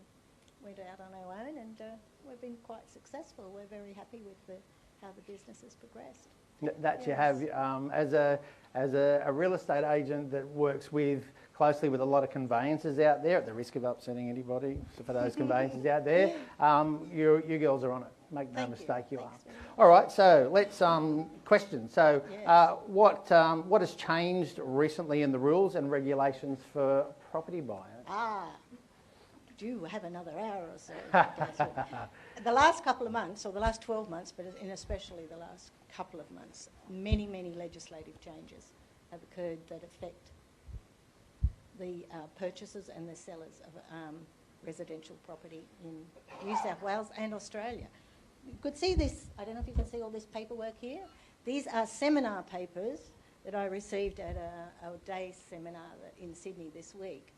went out on our own, and we've been quite successful. We're very happy with how the business has progressed. That yes. You have as a real estate agent that works closely with a lot of conveyancers out there, at the risk of upsetting anybody, so for those conveyancers out there, you girls are on it. Make no mistake, you are. All right, so let's question. So, yes. What has changed recently in the rules and regulations for property buyers? Do have another hour or so. The last couple of months, or the last 12 months, but especially the last couple of months, many legislative changes have occurred that affect the purchasers and the sellers of residential property in New South Wales and Australia. You could see this, I don't know if you can see all this paperwork here. These are seminar papers that I received at a day seminar in Sydney this week.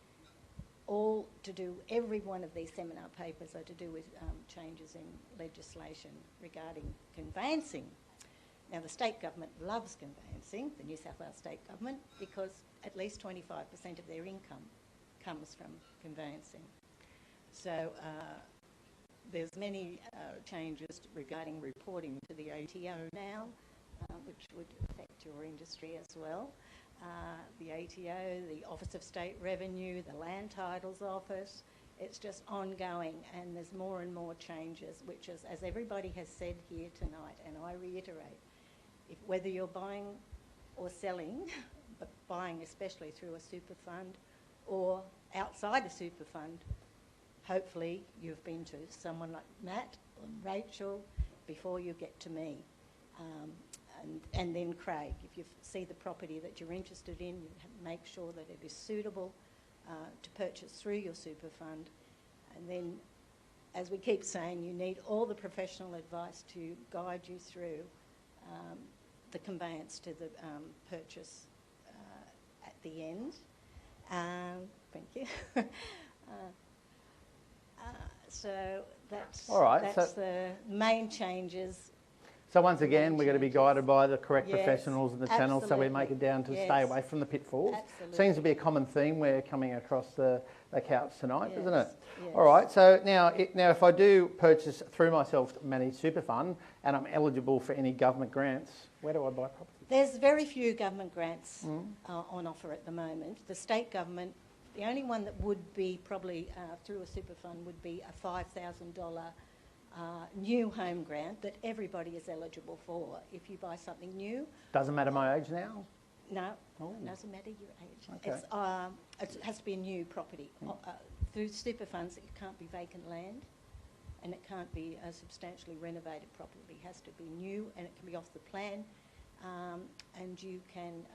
All to do, every one of these seminar papers are to do with changes in legislation regarding conveyancing. Now, the state government loves conveyancing, the New South Wales state government, because at least 25% of their income comes from conveyancing. So there's many changes regarding reporting to the ATO now, which would affect your industry as well. The ATO, the Office of State Revenue, the Land Titles Office, it's just ongoing, and there's more and more changes, which is, as everybody has said here tonight, and I reiterate, whether you're buying or selling, but buying especially through a super fund or outside a super fund, hopefully you've been to someone like Matt or Rachel before you get to me. And then Craig, if you see the property that you're interested in, you make sure that it is suitable to purchase through your super fund. And then, as we keep saying, you need all the professional advice to guide you through the conveyance to the purchase at the end. Thank you. So that's, all right, that's the main changes. So once again, we're going to be guided by the correct professionals in the channel, so we make it down to stay away from the pitfalls. Absolutely. Seems to be a common theme we're coming across the couch tonight, isn't it? Yes. All right, so now if I do purchase through my self-managed super fund and I'm eligible for any government grants, where do I buy property? There's very few government grants on offer at the moment. The state government, the only one that would be probably through a super fund would be a $5,000 new home grant that everybody is eligible for if you buy something new. Doesn't matter my age now? No, Oh. it doesn't matter your age. Okay. It has to be a new property. Through super funds, it can't be vacant land, and it can't be a substantially renovated property. It has to be new, and it can be off the plan, and you can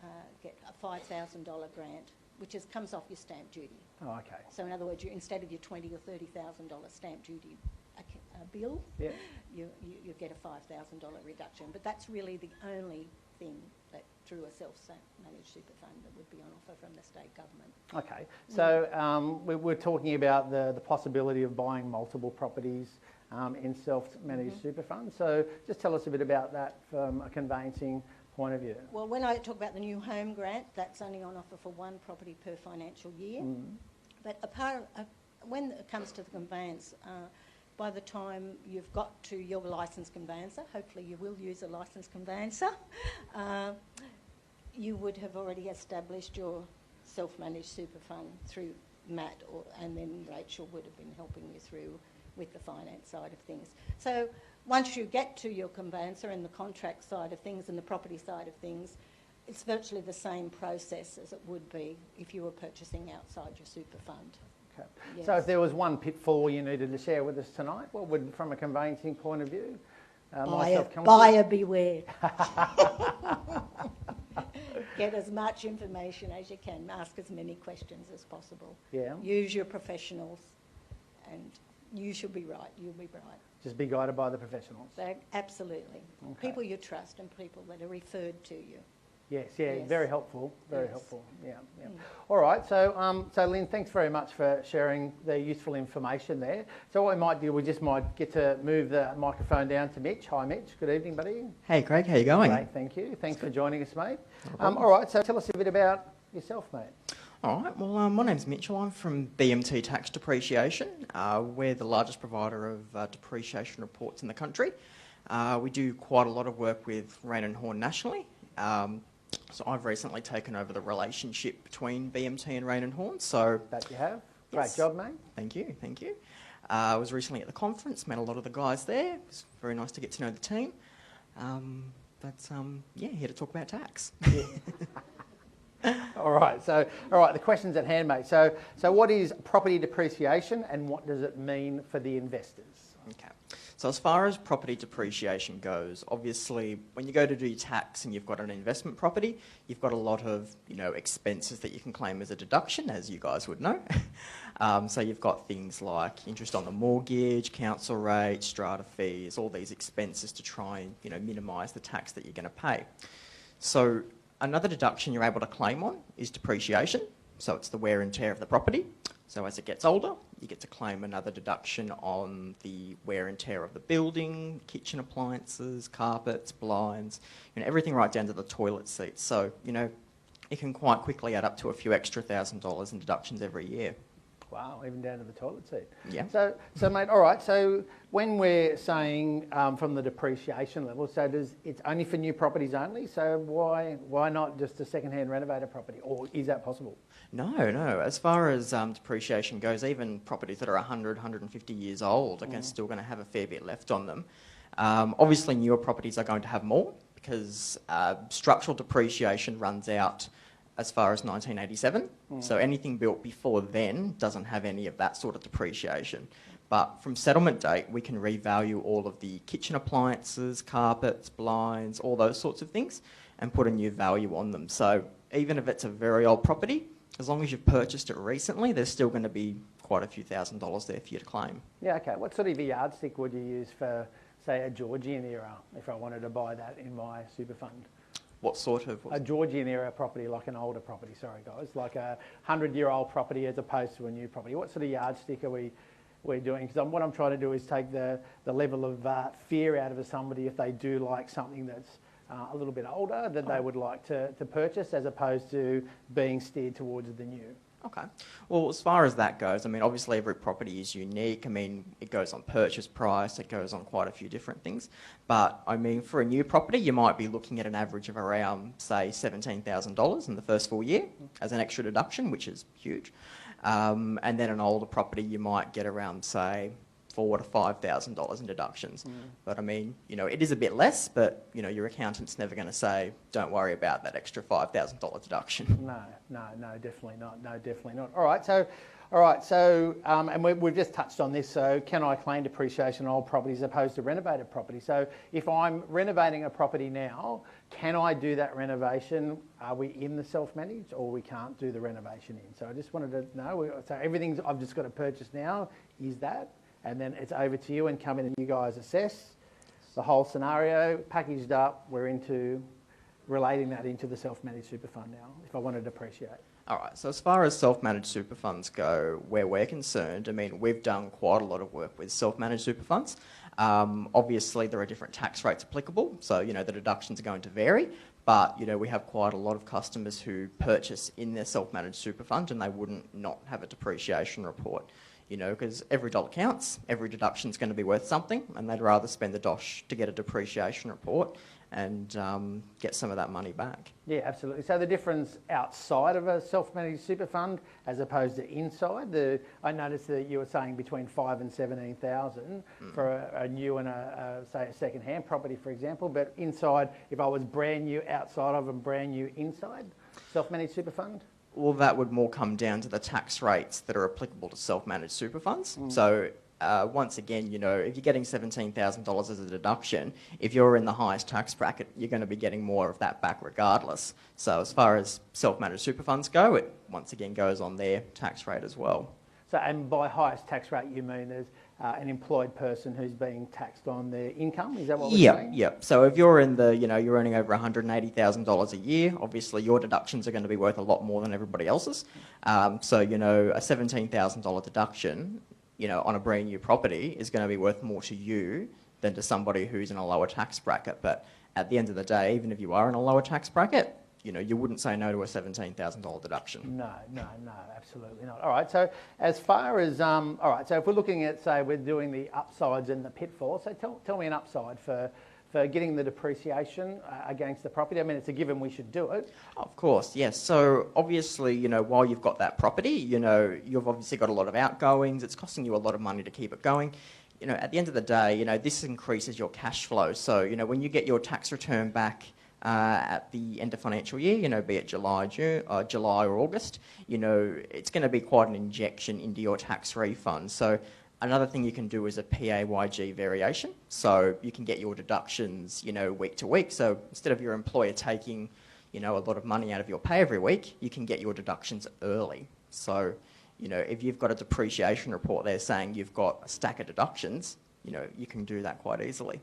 get a $5,000 grant, which comes off your stamp duty. Oh, okay. So in other words, instead of your $20,000 or $30,000 stamp duty bill, Yeah. you get a $5,000 reduction. But that's really the only thing that through a self-managed super fund that would be on offer from the state government. Okay. So we're talking about the possibility of buying multiple properties in self-managed super funds. So just tell us a bit about that from a conveyancing point of view. Well, when I talk about the new home grant, that's only on offer for one property per financial year. But when it comes to the conveyance, by the time you've got to your licensed conveyancer, hopefully you will use a licensed conveyancer, you would have already established your self-managed super fund through Matt, and then Rachel would have been helping you through with the finance side of things. So once you get to your conveyancer and the contract side of things and the property side of things, it's virtually the same process as it would be if you were purchasing outside your super fund. Okay. Yes. So if there was one pitfall you needed to share with us tonight, what would, from a conveyancing point of view, myself come Buyer beware. Get as much information as you can. Ask as many questions as possible. Yeah. Use your professionals, and you should be right. You'll be right. Just be guided by the professionals. Absolutely. Okay. People you trust and people that are referred to you. Yes, Yes. very helpful, very Yes. helpful. Yeah. All right, so Lynn, thanks very much for sharing the useful information there. So what we might do, we just might get to move the microphone down to Mitch. Hi, Mitch. Good evening, buddy. Hey, Craig, how you going? Great, thank you. Thanks for joining us, mate. All right, so tell us a bit about yourself, mate. All right, well, my name's Mitchell. I'm from BMT Tax Depreciation. We're the largest provider of depreciation reports in the country. We do quite a lot of work with Rain and Horn nationally. So I've recently taken over the relationship between BMT and Rain and Horn. So That you have. Yes. Great job, mate. Thank you, thank you. I was recently at the conference, met a lot of the guys there. It was very nice to get to know the team. Yeah, here to talk about tax. All right, the questions at hand, mate. So what is property depreciation and what does it mean for the investors? Okay. So as far as property depreciation goes, obviously when you go to do your tax and you've got an investment property, you've got a lot of expenses that you can claim as a deduction, as you guys would know. So you've got things like interest on the mortgage, council rate, strata fees, all these expenses to try and minimise the tax that you're going to pay. So another deduction you're able to claim on is depreciation. So it's the wear and tear of the property. So as it gets older, you get to claim another deduction on the wear and tear of the building, kitchen appliances, carpets, blinds, everything right down to the toilet seats. So, it can quite quickly add up to a few extra $1,000 in deductions every year. Wow, even down to the toilet seat. Yeah. So mate, all right, so when we're saying from the depreciation level, so it's only for new properties only, so why not just a second-hand renovated property, or is that possible? No. As far as depreciation goes, even properties that are 100, 150 years old are still going to have a fair bit left on them. Obviously, newer properties are going to have more because structural depreciation runs out as far as 1987. So anything built before then doesn't have any of that sort of depreciation. But from settlement date, we can revalue all of the kitchen appliances, carpets, blinds, all those sorts of things, and put a new value on them. So even if it's a very old property, as long as you've purchased it recently, there's still going to be quite a few $1,000s there for you to claim. Yeah, okay. What sort of a yardstick would you use for, say, a Georgian era, if I wanted to buy that in my super fund? What sort of? A Georgian era property, like an older property, sorry guys, like a 100-year-old property as opposed to a new property. What sort of yardstick are we're doing? Because what I'm trying to do is take the level of fear out of somebody if they do like something that's a little bit older that they would like to purchase, as opposed to being steered towards the new. Okay. Well, as far as that goes, obviously every property is unique. It goes on purchase price, it goes on quite a few different things. But, for a new property, you might be looking at an average of around, say, $17,000 in the first full year as an extra deduction, which is huge. And then an older property, you might get around, say, $4,000 to $5,000 in deductions. But I mean, you know, it is a bit less, but you know, your accountant's never going to say, don't worry about that extra $5,000 deduction. No, definitely not. No, definitely not. All right, so and we've just touched on this. So, can I claim depreciation on old properties as opposed to renovated property? So, if I'm renovating a property now, can I do that renovation? Are we in the self-managed, or we can't do the renovation in? So, I just wanted to know. So, everything I've just got to purchase now is that, and then it's over to you and come in and you guys assess the whole scenario, packaged up. We're into relating that into the self-managed super fund now, if I want to depreciate. All right, so as far as self-managed super funds go, where we're concerned, I mean, we've done quite a lot of work with self-managed super funds. Obviously, there are different tax rates applicable, so, you know, the deductions are going to vary, but, you know, we have quite a lot of customers who purchase in their self-managed super fund and they wouldn't not have a depreciation report, you know, because every dollar counts, every deduction is going to be worth something, and they'd rather spend the dosh to get a depreciation report and get some of that money back. Yeah, absolutely. So the difference outside of a self-managed super fund as opposed to inside, I noticed that you were saying between 5,000 and 17,000 for a new and say a second-hand property, for example. But inside, if I was brand new outside of and brand new inside self-managed super fund. Well, that would more come down to the tax rates that are applicable to self-managed super funds. So once again, you know, if you're getting $17,000 as a deduction, if you're in the highest tax bracket, you're going to be getting more of that back regardless. So as far as self-managed super funds go, it once again goes on their tax rate as well. So, and by highest tax rate, you mean there's an employed person who's being taxed on their income? Is that what we're saying? Yep. So if you're in the, you know, you're earning over $180,000 a year, obviously your deductions are going to be worth a lot more than everybody else's. So, you know, a $17,000 deduction, you know, on a brand new property is going to be worth more to you than to somebody who's in a lower tax bracket. But at the end of the day, even if you are in a lower tax bracket, you know, you wouldn't say no to a $17,000 deduction. No, absolutely not. All right, so as far as, all right, so if we're looking at, say, we're doing the upsides and the pitfalls, so tell me an upside for getting the depreciation against the property. I mean, it's a given we should do it. Of course, yes. So obviously, you know, while you've got that property, you know, you've obviously got a lot of outgoings. It's costing you a lot of money to keep it going. You know, at the end of the day, you know, this increases your cash flow. So, you know, when you get your tax return back at the end of financial year, you know, be it July or August, you know, it's going to be quite an injection into your tax refund. So another thing you can do is a PAYG variation. So you can get your deductions, you know, week to week. So instead of your employer taking, you know, a lot of money out of your pay every week, you can get your deductions early. So, you know, if you've got a depreciation report there saying you've got a stack of deductions, you know, you can do that quite easily.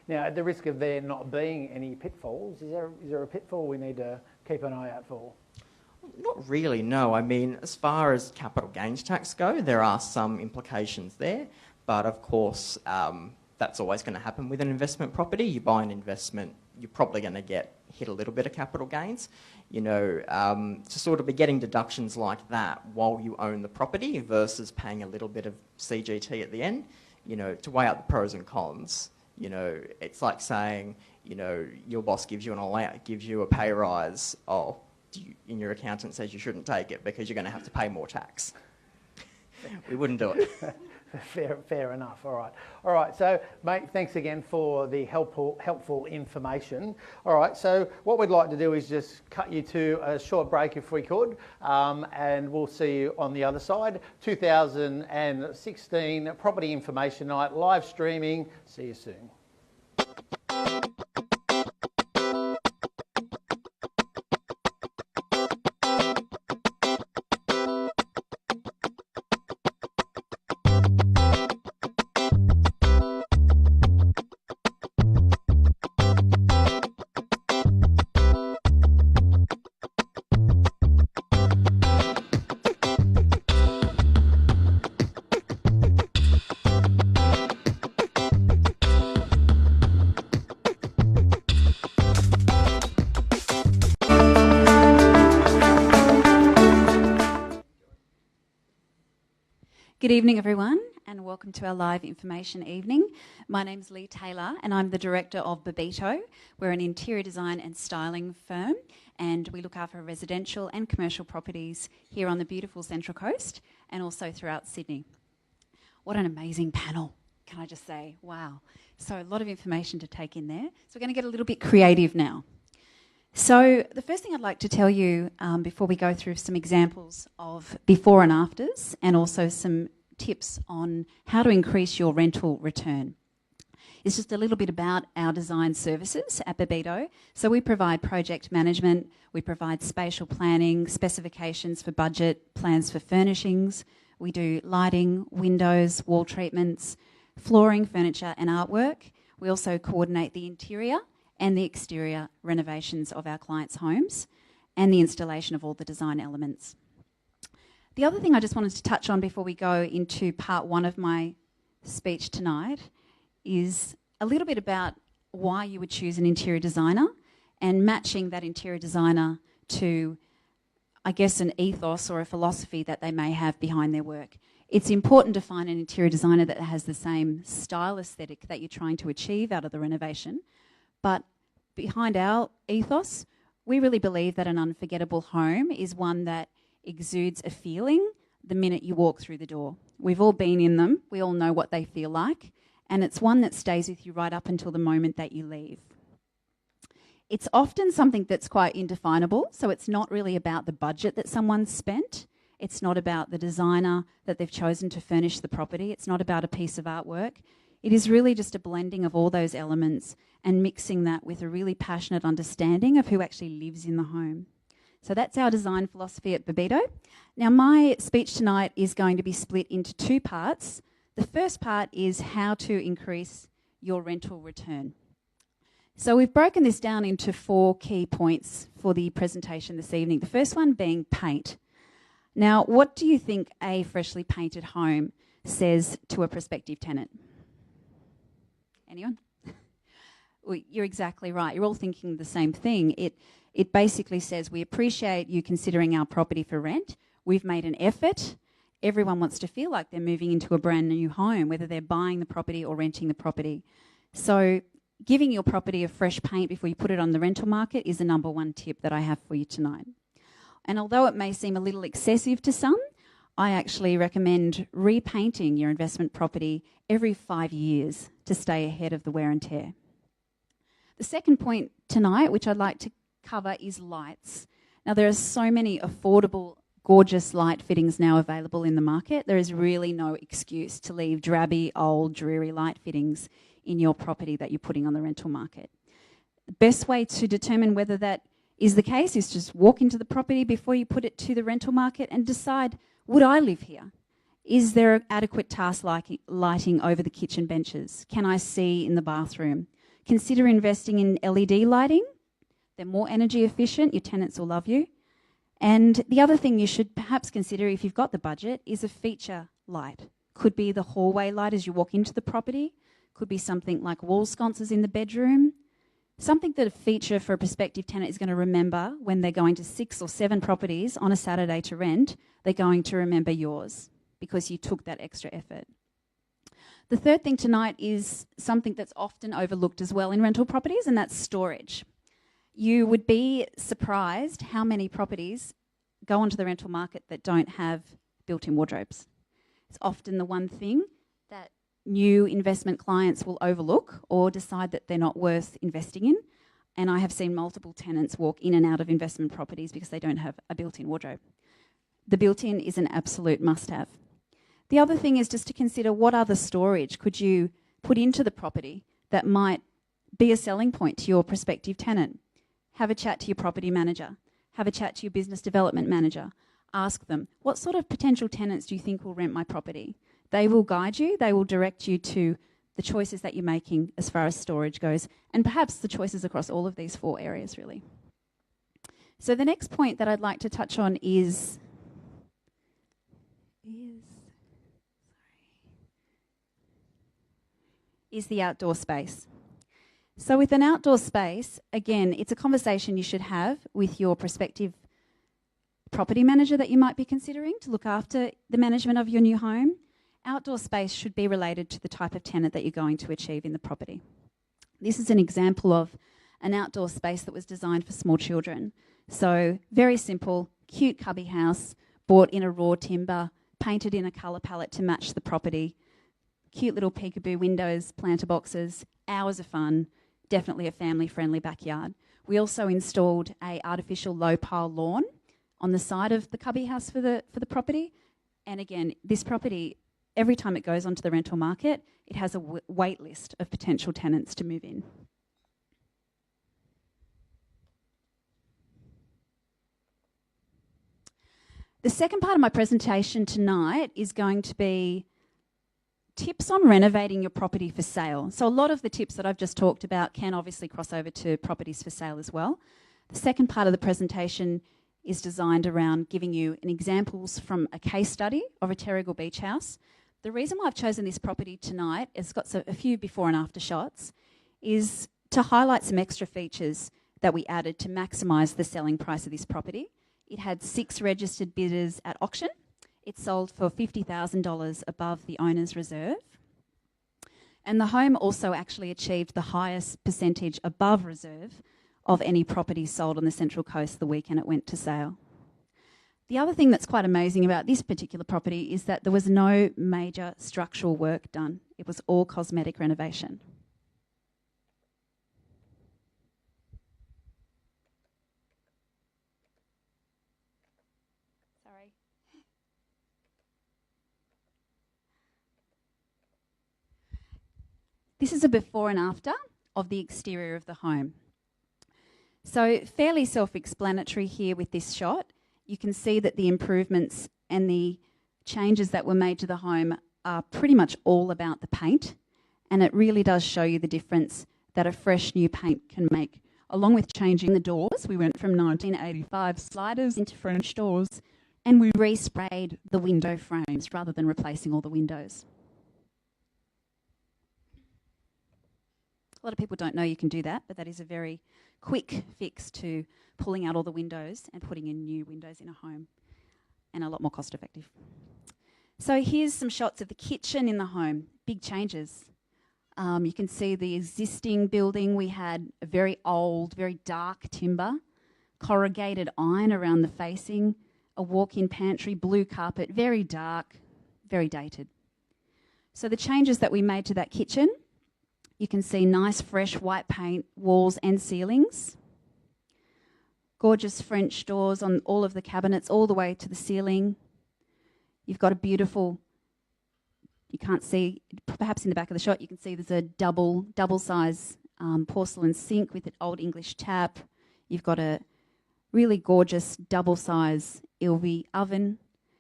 Now, at the risk of there not being any pitfalls, is there a pitfall we need to keep an eye out for? Not really, no. I mean, as far as capital gains tax go, there are some implications there, but of course, that's always going to happen with an investment property. You buy an investment, you're probably going to hit a little bit of capital gains. You know, to sort of be getting deductions like that while you own the property versus paying a little bit of CGT at the end, you know, to weigh out the pros and cons. You know, it's like saying, you know, your boss gives you a pay rise. Oh, and your accountant says you shouldn't take it because you're going to have to pay more tax. We wouldn't do it. Fair enough. All right. So, mate, thanks again for the helpful information. All right. So, what we'd like to do is just cut you to a short break if we could, and we'll see you on the other side. 2016 Property Information Night live streaming. See you soon. Good evening, everyone, and welcome to our live information evening. My name's Lee Taylor, and I'm the director of Babito. We're an interior design and styling firm, and we look after residential and commercial properties here on the beautiful Central Coast and also throughout Sydney. What an amazing panel, can I just say? Wow. So a lot of information to take in there. So we're going to get a little bit creative now. So the first thing I'd like to tell you before we go through some examples of before and afters, and also some tips on how to increase your rental return. It's just a little bit about our design services at Babito. So we provide project management, we provide spatial planning, specifications for budget, plans for furnishings. We do lighting, windows, wall treatments, flooring, furniture and artwork. We also coordinate the interior and the exterior renovations of our clients' homes and the installation of all the design elements. The other thing I just wanted to touch on before we go into part one of my speech tonight is a little bit about why you would choose an interior designer and matching that interior designer to, I guess, an ethos or a philosophy that they may have behind their work. It's important to find an interior designer that has the same style aesthetic that you're trying to achieve out of the renovation. But behind our ethos, we really believe that an unforgettable home is one that exudes a feeling the minute you walk through the door. We've all been in them. We all know what they feel like. And it's one that stays with you right up until the moment that you leave. It's often something that's quite indefinable, so it's not really about the budget that someone's spent. It's not about the designer that they've chosen to furnish the property. It's not about a piece of artwork. It is really just a blending of all those elements and mixing that with a really passionate understanding of who actually lives in the home. So that's our design philosophy at Babito. Now, my speech tonight is going to be split into two parts. The first part is how to increase your rental return. So we've broken this down into 4 key points for the presentation this evening. The first one being paint. Now, what do you think a freshly painted home says to a prospective tenant? Anyone? Well, you're exactly right. You're all thinking the same thing. It basically says, we appreciate you considering our property for rent. We've made an effort. Everyone wants to feel like they're moving into a brand new home, whether they're buying the property or renting the property. So giving your property a fresh paint before you put it on the rental market is the number one tip that I have for you tonight. And although it may seem a little excessive to some, I actually recommend repainting your investment property every 5 years to stay ahead of the wear and tear. The second point tonight, which I'd like to cover, is lights. Now, there are so many affordable, gorgeous light fittings now available in the market. There is really no excuse to leave drabby, old, dreary light fittings in your property that you're putting on the rental market. The best way to determine whether that is the case is just walk into the property before you put it to the rental market and decide, would I live here? Is there adequate task lighting over the kitchen benches? Can I see in the bathroom? Consider investing in LED lighting. They're more energy efficient. Your tenants will love you. And the other thing you should perhaps consider, if you've got the budget, is a feature light. Could be the hallway light as you walk into the property. Could be something like wall sconces in the bedroom. Something that a feature for a prospective tenant is going to remember when they're going to 6 or 7 properties on a Saturday to rent. They're going to remember yours because you took that extra effort. The third thing tonight is something that's often overlooked as well in rental properties, and that's storage. You would be surprised how many properties go onto the rental market that don't have built-in wardrobes. It's often the one thing that new investment clients will overlook or decide that they're not worth investing in. And I have seen multiple tenants walk in and out of investment properties because they don't have a built-in wardrobe. The built-in is an absolute must-have. The other thing is just to consider what other storage could you put into the property that might be a selling point to your prospective tenant. Have a chat to your property manager. Have a chat to your business development manager. Ask them, what sort of potential tenants do you think will rent my property? They will guide you. They will direct you to the choices that you're making as far as storage goes, and perhaps the choices across all of these 4 areas, really. So the next point that I'd like to touch on is the outdoor space. So with an outdoor space, again, it's a conversation you should have with your prospective property manager that you might be considering to look after the management of your new home. Outdoor space should be related to the type of tenant that you're going to achieve in the property. This is an example of an outdoor space that was designed for small children. So very simple, cute cubby house, bought in a raw timber, painted in a colour palette to match the property. cute little peekaboo windows, planter boxes, hours of fun, definitely a family-friendly backyard. We also installed a artificial low-pile lawn on the side of the cubby house for the property. And again, this property, every time it goes onto the rental market, it has a wait list of potential tenants to move in. The second part of my presentation tonight is going to be tips on renovating your property for sale. So a lot of the tips that I've just talked about can obviously cross over to properties for sale as well. The second part of the presentation is designed around giving you examples from a case study of a Terrigal beach house. The reason why I've chosen this property tonight, it's got a few before and after shots, is to highlight some extra features that we added to maximise the selling price of this property. It had 6 registered bidders at auction. It sold for $50,000 above the owner's reserve. And the home also actually achieved the highest percentage above reserve of any property sold on the Central Coast the weekend it went to sale. The other thing that's quite amazing about this particular property is that there was no major structural work done. It was all cosmetic renovation. Sorry. This is a before and after of the exterior of the home. So fairly self-explanatory here with this shot. You can see that the improvements and the changes that were made to the home are pretty much all about the paint, and it really does show you the difference that a fresh new paint can make. Along with changing the doors, we went from 1985 sliders into French doors, and we resprayed the window frames rather than replacing all the windows. A lot of people don't know you can do that, but that is a very quick fix to pulling out all the windows and putting in new windows in a home, and a lot more cost effective. So here's some shots of the kitchen in the home. Big changes. You can see the existing building. We had a very old, very dark timber, corrugated iron around the facing, a walk-in pantry, blue carpet, very dark, very dated. So the changes that we made to that kitchen, you can see nice fresh white paint, walls and ceilings. Gorgeous French doors on all of the cabinets all the way to the ceiling. You've got a beautiful, you can't see, perhaps in the back of the shot, you can see there's a double size porcelain sink with an old English tap. You've got a really gorgeous double size Ilvi oven.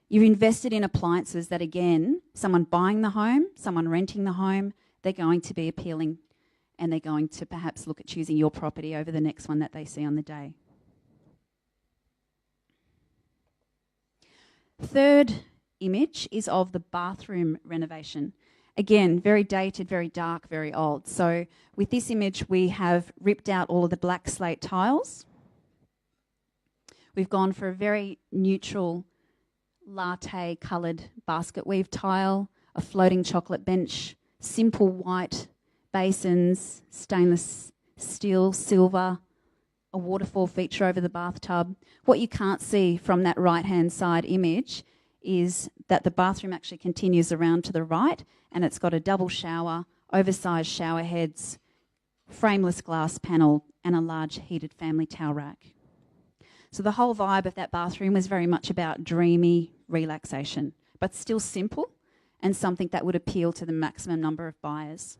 You've invested in appliances that, again, someone buying the home, someone renting the home, they're going to be appealing, and they're going to perhaps look at choosing your property over the next one that they see on the day. Third image is of the bathroom renovation. Again, very dated, very dark, very old. So with this image, we have ripped out all of the black slate tiles. We've gone for a very neutral latte coloured basket weave tile, a floating chocolate bench, simple white basins, stainless steel, silver, a waterfall feature over the bathtub. What you can't see from that right-hand side image is that the bathroom actually continues around to the right, and it's got a double shower, oversized shower heads, frameless glass panel, and a large heated family towel rack. So the whole vibe of that bathroom was very much about dreamy relaxation, but still simple, and something that would appeal to the maximum number of buyers.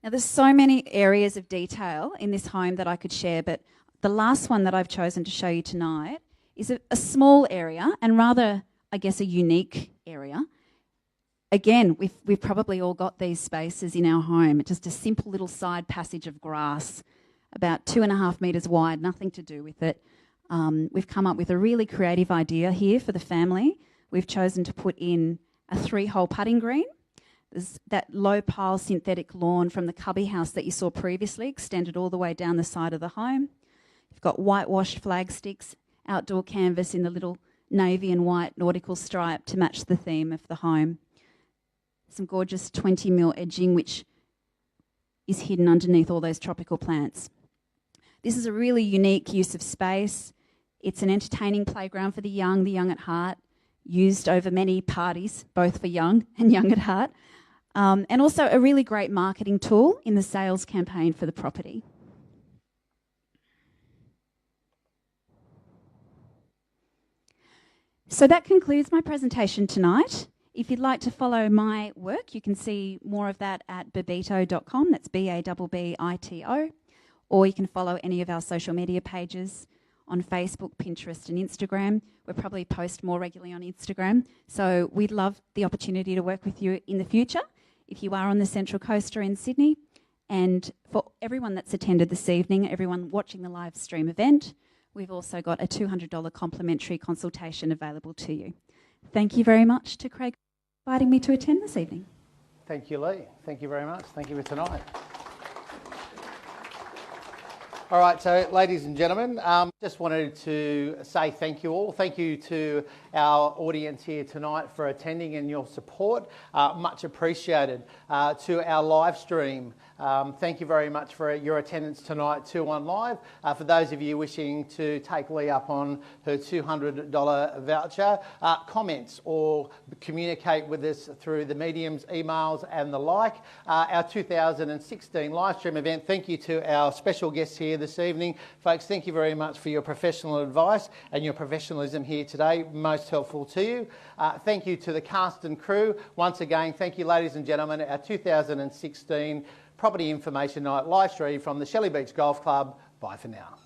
Now, there's so many areas of detail in this home that I could share, but the last one that I've chosen to show you tonight is a small area, and rather, I guess, a unique area. Again, we've probably all got these spaces in our home, just a simple little side passage of grass, about 2.5 metres wide, nothing to do with it. We've come up with a really creative idea here for the family. We've chosen to put in a 3-hole putting green. There's that low-pile synthetic lawn from the cubby house that you saw previously, extended all the way down the side of the home. You've got whitewashed flag sticks, outdoor canvas in the little navy and white nautical stripe to match the theme of the home. Some gorgeous 20mm edging, which is hidden underneath all those tropical plants. This is a really unique use of space. It's an entertaining playground for the young at heart. used over many parties, both for young and young at heart, and also a really great marketing tool in the sales campaign for the property. So that concludes my presentation tonight. If you'd like to follow my work, you can see more of that at babito.com, that's BABBITO, or you can follow any of our social media pages on Facebook, Pinterest and Instagram. We'll probably post more regularly on Instagram, so we'd love the opportunity to work with you in the future if you are on the Central Coast or in Sydney. And for everyone that's attended this evening, everyone watching the live stream event, we've also got a $200 complimentary consultation available to you. Thank you very much to Craig for inviting me to attend this evening. Thank you, Lee. Thank you very much. Thank you for tonight. All right, so ladies and gentlemen, just wanted to say thank you all. Thank you to our audience here tonight for attending and your support. Much appreciated. To our live stream, thank you very much for your attendance tonight too on live. For those of you wishing to take Lee up on her $200 voucher, comments or communicate with us through the mediums, emails and the like. Our 2016 live stream event, thank you to our special guests here this evening. Folks, thank you very much for your professional advice and your professionalism here today. Most helpful to you. Thank you to the cast and crew. Once again, thank you, ladies and gentlemen. Our 2016 Property Information Night live stream from the Shelley Beach Golf Club. Bye for now.